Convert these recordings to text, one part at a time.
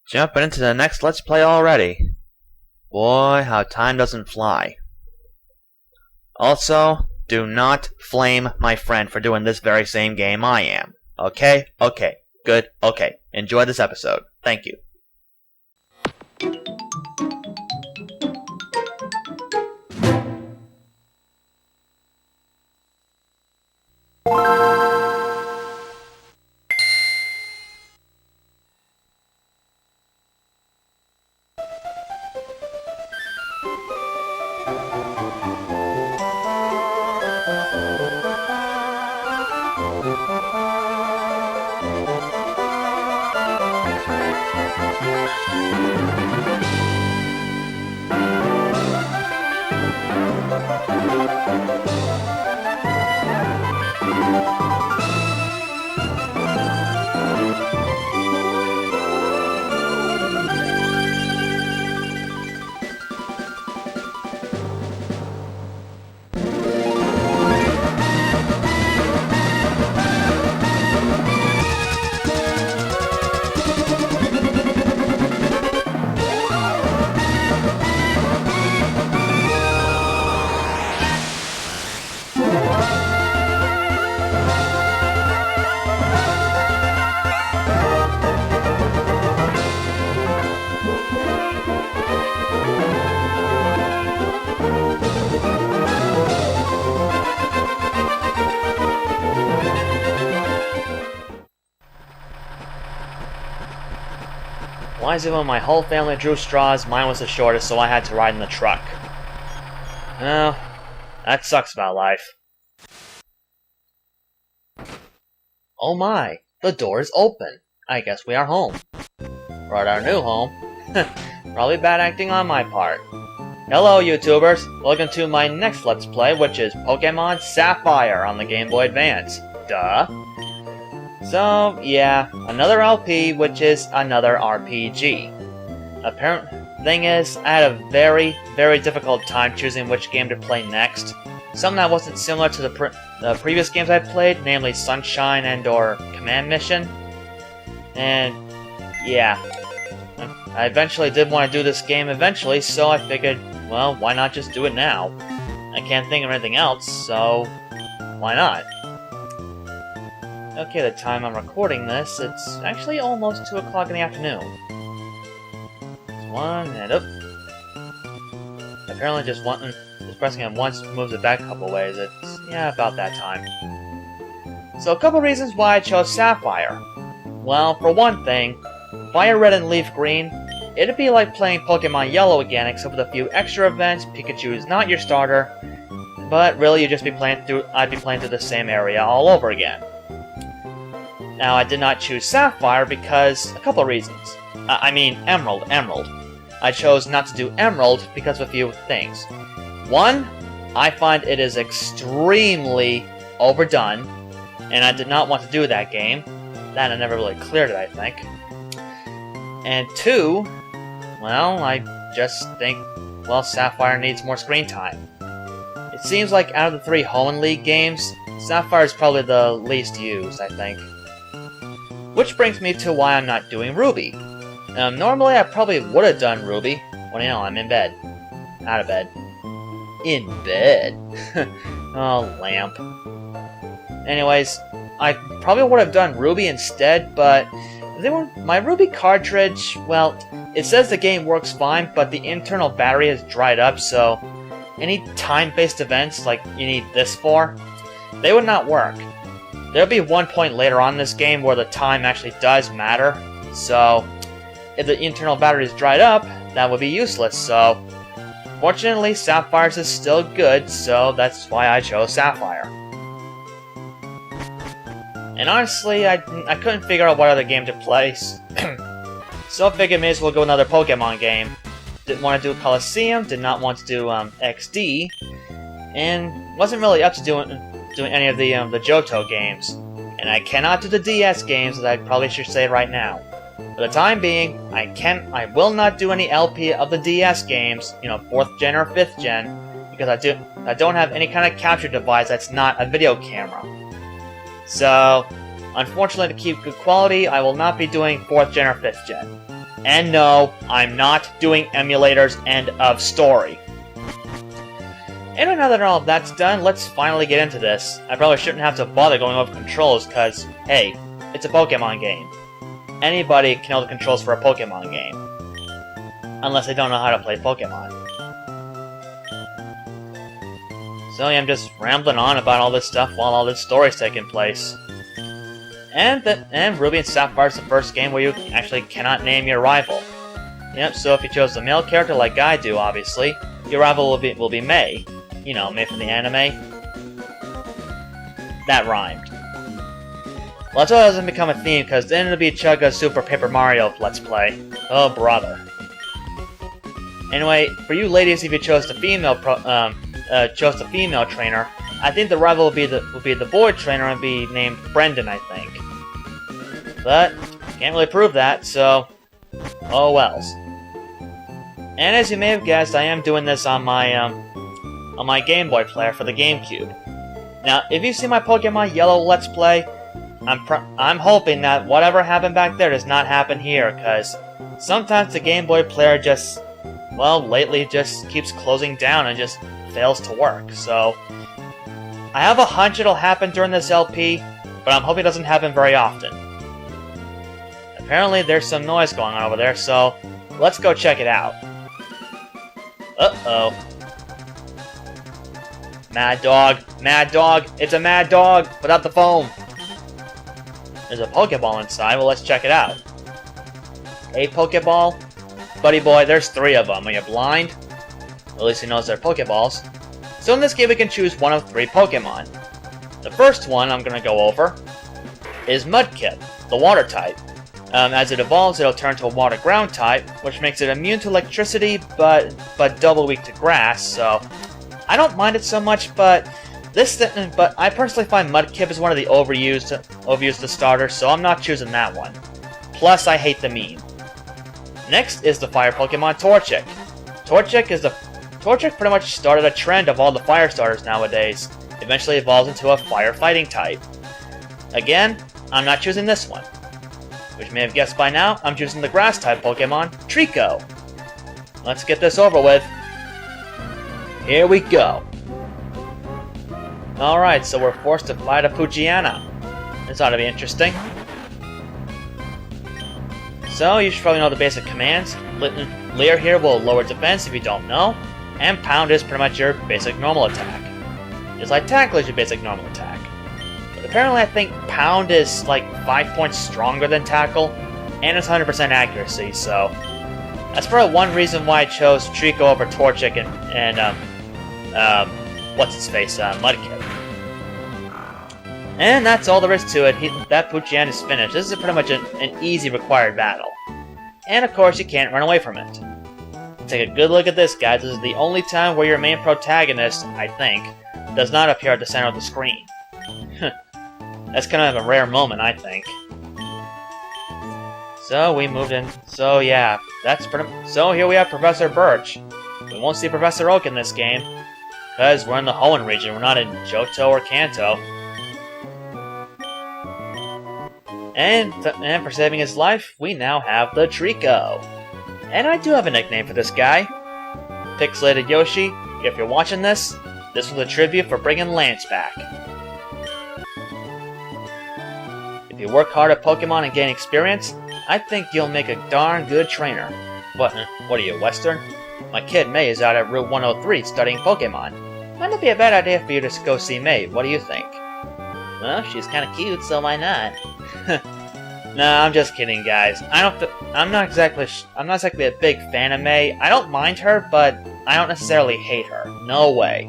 Jumping into the next Let's Play already. Boy, how time doesn't fly. Also, do not flame my friend for doing this very same game I am. Okay? Okay. Good. Okay. Enjoy this episode. Thank you. Why is it when my whole family drew straws, mine was the shortest, so I had to ride in the truck? Well, that sucks about life. Oh my, the door is open. I guess we are home. Or at our new home. Probably bad acting on my part. Hello YouTubers, welcome to my next Let's Play, which is Pokémon Sapphire on the Game Boy Advance. Duh. So, yeah, another LP, which is another RPG. Thing is, I had a very, very difficult time choosing which game to play next. Something that wasn't similar to the previous games I played, namely Sunshine and/or Command Mission. And, yeah, I eventually did want to do this game eventually, so I figured, well, why not just do it now? I can't think of anything else, so why not? Okay, the time I'm recording this, it's actually almost 2 o'clock in the afternoon. It's one, and up. Apparently just pressing it once moves it back a couple ways. It's, yeah, about that time. So a couple reasons why I chose Sapphire. Well, for one thing, Fire Red and Leaf Green, it'd be like playing Pokemon Yellow again, except with a few extra events. Pikachu is not your starter, but really I'd be playing through the same area all over again. Now, I did not choose Sapphire because a couple of reasons. I mean, Emerald. I chose not to do Emerald because of a few things. One, I find it is extremely overdone, and I did not want to do that game. That I never really cleared it, I think. And two, well, I just think, well, Sapphire needs more screen time. It seems like out of the 3 Hoenn League games, Sapphire is probably the least used, I think. Which brings me to why I'm not doing Ruby. Normally I probably would have done Ruby. Well, you know, I'm in bed. Out of bed. In bed. Oh, lamp. Anyways, I probably would have done Ruby instead, but my Ruby cartridge, well, it says the game works fine, but the internal battery has dried up, so any time-based events like you need this for, they would not work. There'll be one point later on in this game where the time actually does matter, so if the internal battery is dried up, that would be useless, so fortunately Sapphire's is still good, so that's why I chose Sapphire. And honestly, I couldn't figure out what other game to play, so I figured may as well go another Pokemon game. Didn't want to do Coliseum, did not want to do XD, and wasn't really up to doing any of the Johto games. And I cannot do the DS games, as I probably should say right now. For the time being, I will not do any LP of the DS games, you know, 4th gen or 5th gen, because I don't have any kind of capture device that's not a video camera. So, unfortunately, to keep good quality, I will not be doing 4th gen or 5th gen. And no, I'm not doing emulators, end of story. Anyway, now that all of that's done, let's finally get into this. I probably shouldn't have to bother going over controls, cause, hey, it's a Pokemon game. Anybody can know the controls for a Pokemon game. Unless they don't know how to play Pokemon. So yeah, I'm just rambling on about all this stuff while all this story's taking place. And Ruby and Sapphire is the first game where you actually cannot name your rival. Yep, so if you chose the male character like I do, obviously, your rival will be May. You know, May from the anime. That rhymed. Well, that's why it doesn't become a theme, because then it'll be Chugga's Super Paper Mario Let's Play. Oh, brother. Anyway, for you ladies, if you chose the female trainer, I think the rival will be the boy trainer and be named Brendan, I think. But can't really prove that, so oh wells. And as you may have guessed, I am doing this on my Game Boy player for the GameCube. Now, if you see my Pokemon Yellow Let's Play, I'm hoping that whatever happened back there does not happen here, because sometimes the Game Boy player just, well, lately just keeps closing down and just fails to work, so I have a hunch it'll happen during this LP, but I'm hoping it doesn't happen very often. Apparently there's some noise going on over there, so let's go check it out. Uh-oh. Mad dog, it's a mad dog, without the foam. There's a Pokeball inside, well let's check it out. A Pokeball? Buddy boy, there's 3 of them. Are you blind? At least he knows they're Pokeballs. So in this game we can choose one of 3 Pokemon. The first one I'm going to go over is Mudkip, the water type. As it evolves, it'll turn to a water ground type, which makes it immune to electricity, but double weak to grass, so I don't mind it so much, but I personally find Mudkip is one of the overused starters, so I'm not choosing that one. Plus, I hate the meme. Next is the fire Pokemon Torchic. Torchic pretty much started a trend of all the fire starters nowadays. Eventually evolves into a fire fighting type. Again, I'm not choosing this one. Which you may have guessed by now, I'm choosing the grass type Pokemon, Trico. Let's get this over with. Here we go. Alright, so we're forced to fight a Poochyena. This ought to be interesting. So, you should probably know the basic commands. Leer here will lower defense if you don't know, and Pound is pretty much your basic normal attack. Just like Tackle is your basic normal attack. But apparently I think Pound is like 5 points stronger than Tackle, and it's 100% accuracy, so that's probably one reason why I chose Trico over Torchic and what's-his-face, Mudkip. And that's all there is to it. That Poochyena is finished. This is pretty much an easy required battle. And of course, you can't run away from it. Take a good look at this, guys. This is the only time where your main protagonist, I think, does not appear at the center of the screen. That's kind of a rare moment, I think. So, we moved in. So, yeah, so here we have Professor Birch. We won't see Professor Oak in this game, because we're in the Hoenn region. We're not in Johto or Kanto. And for saving his life, we now have the Trico. And I do have a nickname for this guy. Pixelated Yoshi, if you're watching this was a tribute for bringing Lance back. If you work hard at Pokemon and gain experience, I think you'll make a darn good trainer. What are you, Western? My kid May is out at Route 103 studying Pokemon. Might not be a bad idea for you to go see May, what do you think? Well, she's kinda cute, so why not? Nah, I'm just kidding, guys. I'm not exactly a big fan of May. I don't mind her, but I don't necessarily hate her. No way.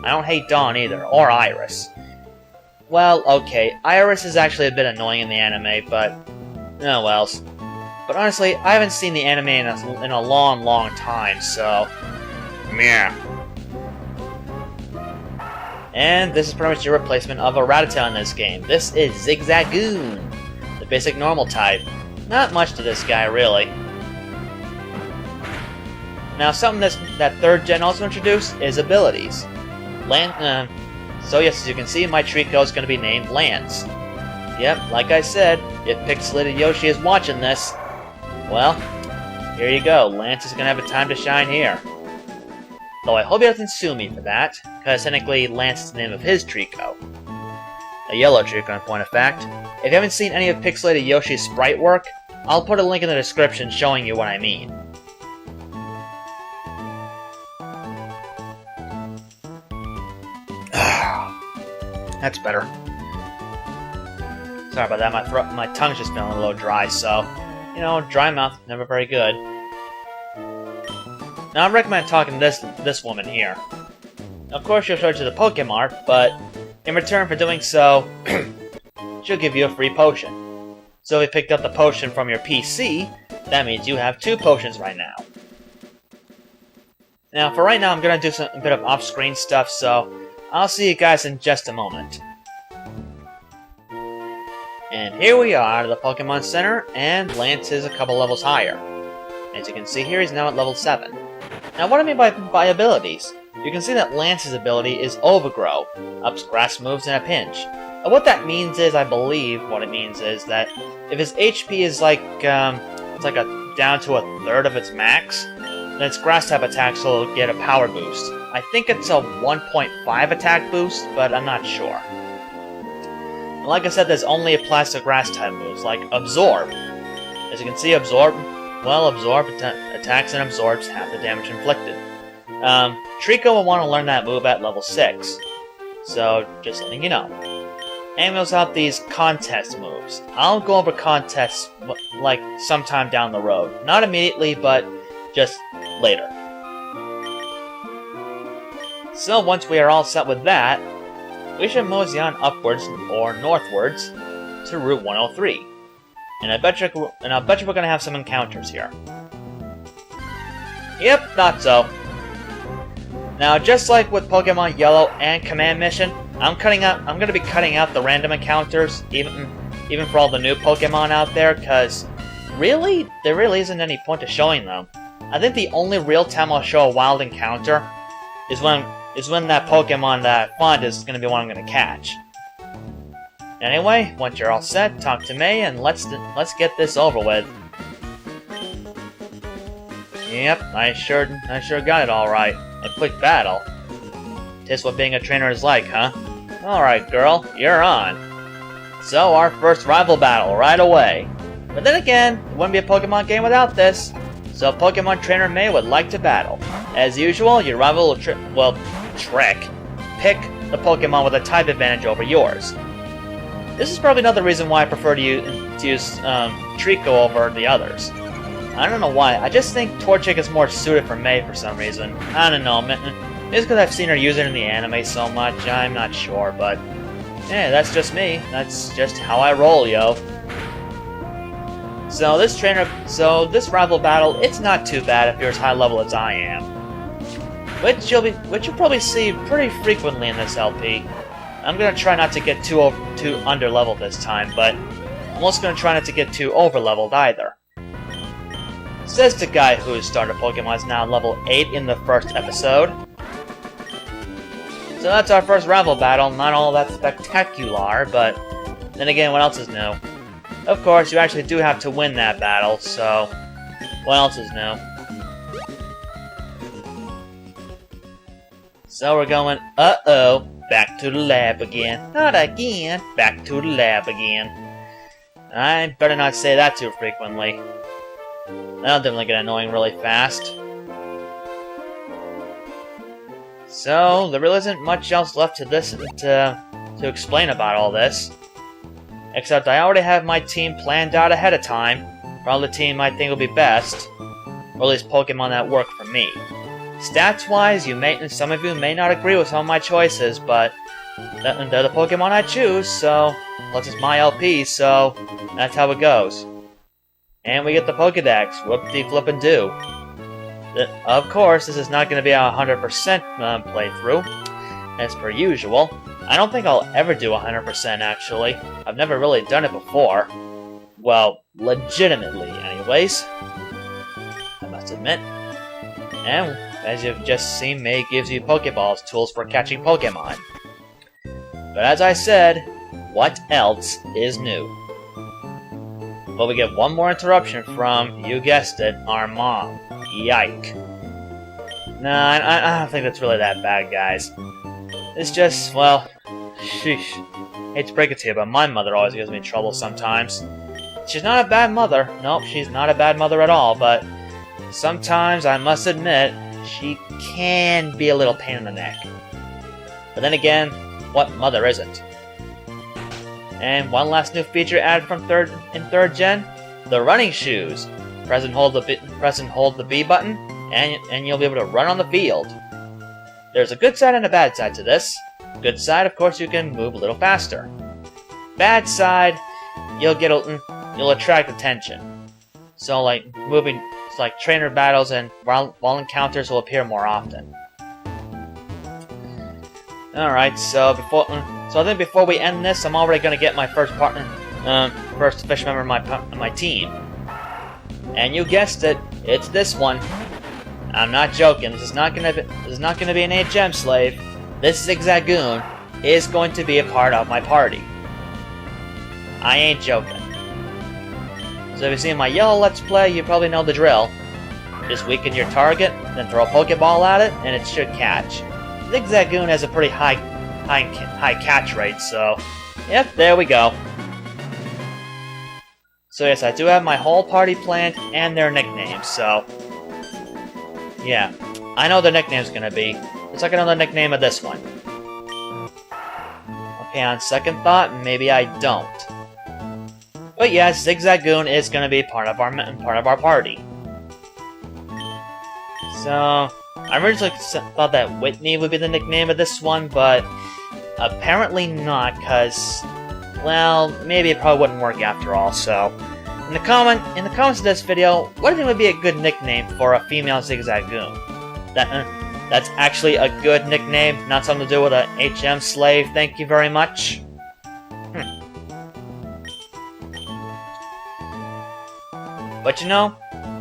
I don't hate Dawn either, or Iris. Well, okay, Iris is actually a bit annoying in the anime, but oh wells. But honestly, I haven't seen the anime in a long, long time, so meh. And this is pretty much your replacement of a Rattata in this game. This is Zigzagoon, the basic normal type. Not much to this guy, really. Now, something that 3rd gen also introduced is abilities. So yes, as you can see, my Trico is going to be named Lance. Yep, like I said, if Pixelated Yoshi is watching this, Well, here you go. Lance is gonna have a time to shine here. Though I hope he doesn't sue me for that, because technically Lance is the name of his Trico. A yellow Trico, in point of fact. If you haven't seen any of Pixelated Yoshi's sprite work, I'll put a link in the description showing you what I mean. That's better. Sorry about that, my tongue's just feeling a little dry, so... You know, dry mouth, never very good. Now I recommend talking to this woman here. Of course she'll show you to the Pokemon, but in return for doing so, she'll give you a free potion. So if you picked up the potion from your PC, that means you have 2 potions right now. Now for right now I'm gonna do a bit of off-screen stuff, so I'll see you guys in just a moment. And here we are at the Pokemon Center, and Lance is a couple levels higher. As you can see here, he's now at level 7. Now what I mean by abilities, you can see that Lance's ability is Overgrow, ups grass moves in a pinch. And what that means is, I believe what it means is that if his HP is like, it's like down to 1/3 of its max, then its grass type attacks will get a power boost. I think it's a 1.5 attack boost, but I'm not sure. And like I said, this only applies to grass type moves, like Absorb. As you can see, Absorb attacks and absorbs half the damage inflicted. Trico will want to learn that move at level 6, so just letting you know. And we also have these contest moves. I'll go over contests like sometime down the road. Not immediately, but just later. So once we are all set with that, we should mosey on upwards or northwards to Route 103. And I bet you we're gonna have some encounters here. Yep, thought so. Now, just like with Pokemon Yellow and Command Mission, I'm gonna be cutting out the random encounters, even for all the new Pokemon out there, because really, there really isn't any point to showing them. I think the only real time I'll show a wild encounter is when that Pokemon that I find is gonna be one I'm gonna catch. Anyway, once you're all set, talk to me, and let's get this over with. Yep, I sure got it all right. A quick battle. Tis what being a trainer is like, huh? Alright, girl, you're on. So, our first rival battle, right away. But then again, it wouldn't be a Pokemon game without this. So, Pokemon Trainer May would like to battle. As usual, your rival will pick the Pokemon with a type advantage over yours. This is probably another reason why I prefer to use Trico over the others. I don't know why, I just think Torchic is more suited for May for some reason. I don't know, it's because I've seen her use it in the anime so much, I'm not sure, but... yeah, that's just me. That's just how I roll, yo. So this rival battle, it's not too bad if you're as high level as I am. Which you'll probably see pretty frequently in this LP. I'm gonna try not to get too under-leveled this time, but I'm also gonna try not to get too over-leveled either. Says the guy whose starter Pokemon is now level 8 in the first episode. So that's our first rival battle, not all that spectacular, but then again, what else is new? Of course, you actually do have to win that battle, so what else is new? So we're going, uh-oh, back to the lab again. Not again, back to the lab again. I better not say that too frequently. That'll definitely get annoying really fast. So, there really isn't much else left to explain about all this. Except I already have my team planned out ahead of time for all the team I think will be best, or at least Pokemon that work for me. Stats-wise, some of you may not agree with some of my choices, but they're the Pokemon I choose, so plus it's my LP, so that's how it goes. And we get the Pokedex, whoop-de-flip-and-do. Of course, this is not going to be a 100% playthrough, as per usual. I don't think I'll ever do 100% actually. I've never really done it before. Well, legitimately anyways. I must admit. And, as you've just seen, May gives you Pokeballs, tools for catching Pokemon. But as I said, what else is new? but we get one more interruption from, you guessed it, our mom. Yike. Nah, I don't think that's really that bad, guys. It's just, well, sheesh. Hate to break it to you, but my mother always gives me trouble sometimes. She's not a bad mother. Nope, she's not a bad mother at all, but sometimes, I must admit, she can be a little pain in the neck. But then again, what mother isn't? And one last new feature added from third gen, the running shoes. Press and hold the B button, and you'll be able to run on the field. There's a good side and a bad side to this. Good side, of course, you can move a little faster. Bad side, you'll attract attention. So, like trainer battles and wall encounters will appear more often. Alright, so I think before we end this, I'm already gonna get my first official member of my team. And you guessed it, it's this one. I'm not joking. This is not gonna be an HM slave. This Zigzagoon is going to be a part of my party. I ain't joking. So if you've seen my yellow Let's Play, you probably know the drill. Just weaken your target, then throw a Pokeball at it, and it should catch. Zigzagoon has a pretty high catch rate, so yep, there we go. So yes, I do have my whole party planned and their nicknames, so yeah, I know their nickname's gonna be. Just like I know the nickname of this one. Okay, on second thought, maybe I don't. But yes, Zigzagoon is gonna be part of our party. So I originally thought that Whitney would be the nickname of this one, but apparently not, because, well, maybe it probably wouldn't work after all. So in the comments of this video, what do you think would be a good nickname for a female Zigzagoon? That's actually a good nickname, not something to do with a HM slave. Thank you very much. But you know,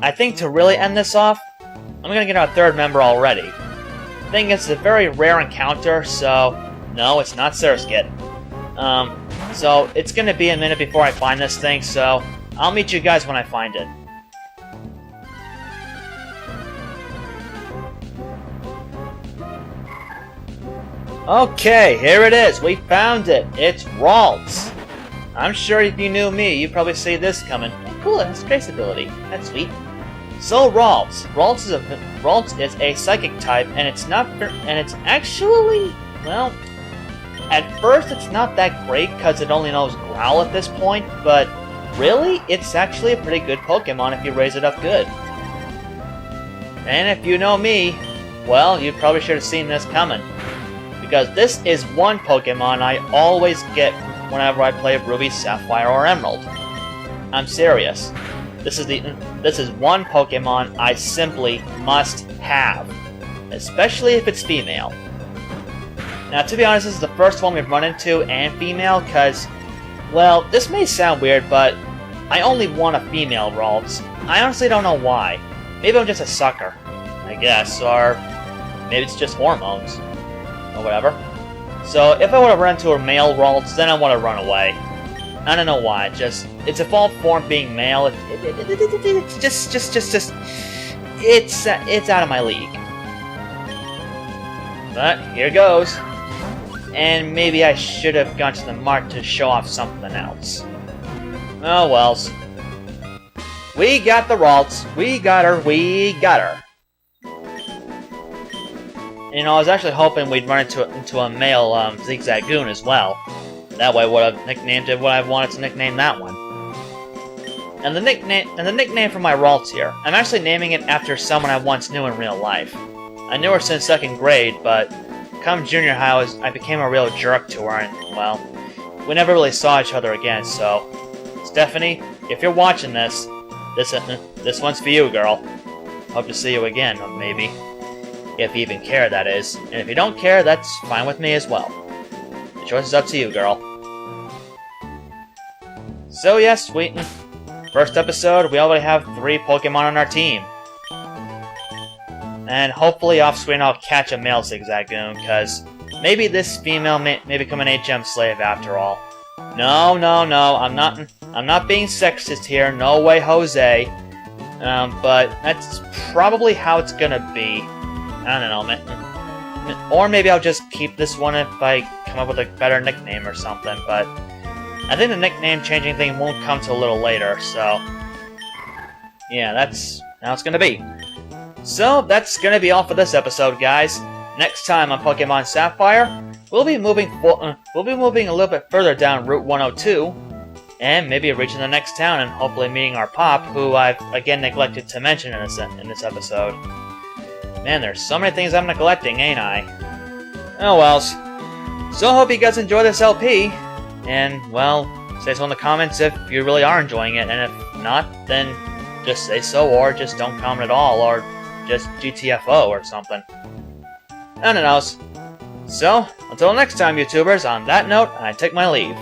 I think to really end this off, I'm gonna get our third member already. I think it's a very rare encounter, so no, it's not Surskit. So it's gonna be a minute before I find this thing, so I'll meet you guys when I find it. Okay, here it is. We found it. It's Ralts. I'm sure if you knew me, you'd probably see this coming. Oh, cool, it has trace ability. That's sweet. So Ralts. Ralts is a psychic type, and it's actually, well, at first it's not that great because it only knows Growl at this point, but really, it's actually a pretty good Pokemon if you raise it up good. And if you know me, well, you probably should have seen this coming. Because this is one Pokemon I always get whenever I play Ruby, Sapphire, or Emerald. I'm serious. This is one Pokemon I simply must have. Especially if it's female. Now, to be honest, this is the first one we've run into and female, because, well, this may sound weird, but I only want a female Ralts. I honestly don't know why. Maybe I'm just a sucker, I guess, or maybe it's just hormones, or whatever. So, if I want to run into a male Ralts, then I want to run away. I don't know why, just, its evolved form being male, it's it's out of my league. But, here goes. And maybe I should have gone to the mart to show off something else. Oh wells. We got the Ralts. We got her. We got her. You know, I was actually hoping we'd run into a male Zigzagoon as well. That way I would have nicknamed it what I wanted to nickname that one. And the nickname for my Ralts here, I'm actually naming it after someone I once knew in real life. I knew her since 2nd grade, but come junior high, I became a real jerk to her, and, well, we never really saw each other again, so Stephanie, if you're watching this one's for you, girl. Hope to see you again, maybe. If you even care, that is. And if you don't care, that's fine with me as well. The choice is up to you, girl. So yes, first episode, we already have 3 Pokemon on our team. And hopefully off-screen I'll catch a male Zigzagoon, because maybe this female may become an HM slave after all. No, no, no, I'm not being sexist here, no way, Jose. But that's probably how it's gonna be. I don't know, man. Or maybe I'll just keep this one if I come up with a better nickname or something, but I think the nickname changing thing won't come till a little later, so yeah, that's how it's gonna be. So that's gonna be all for this episode, guys. Next time on Pokemon Sapphire, we'll be moving a little bit further down Route 102, and maybe reaching the next town and hopefully meeting our Pop, who I've again neglected to mention in this episode. Man, there's so many things I'm neglecting, ain't I? Oh wells. So I hope you guys enjoy this LP, and well, say so in the comments if you really are enjoying it, and if not, then just say so, or just don't comment at all, or just GTFO or something. I don't know. So, until next time, YouTubers, on that note, I take my leave.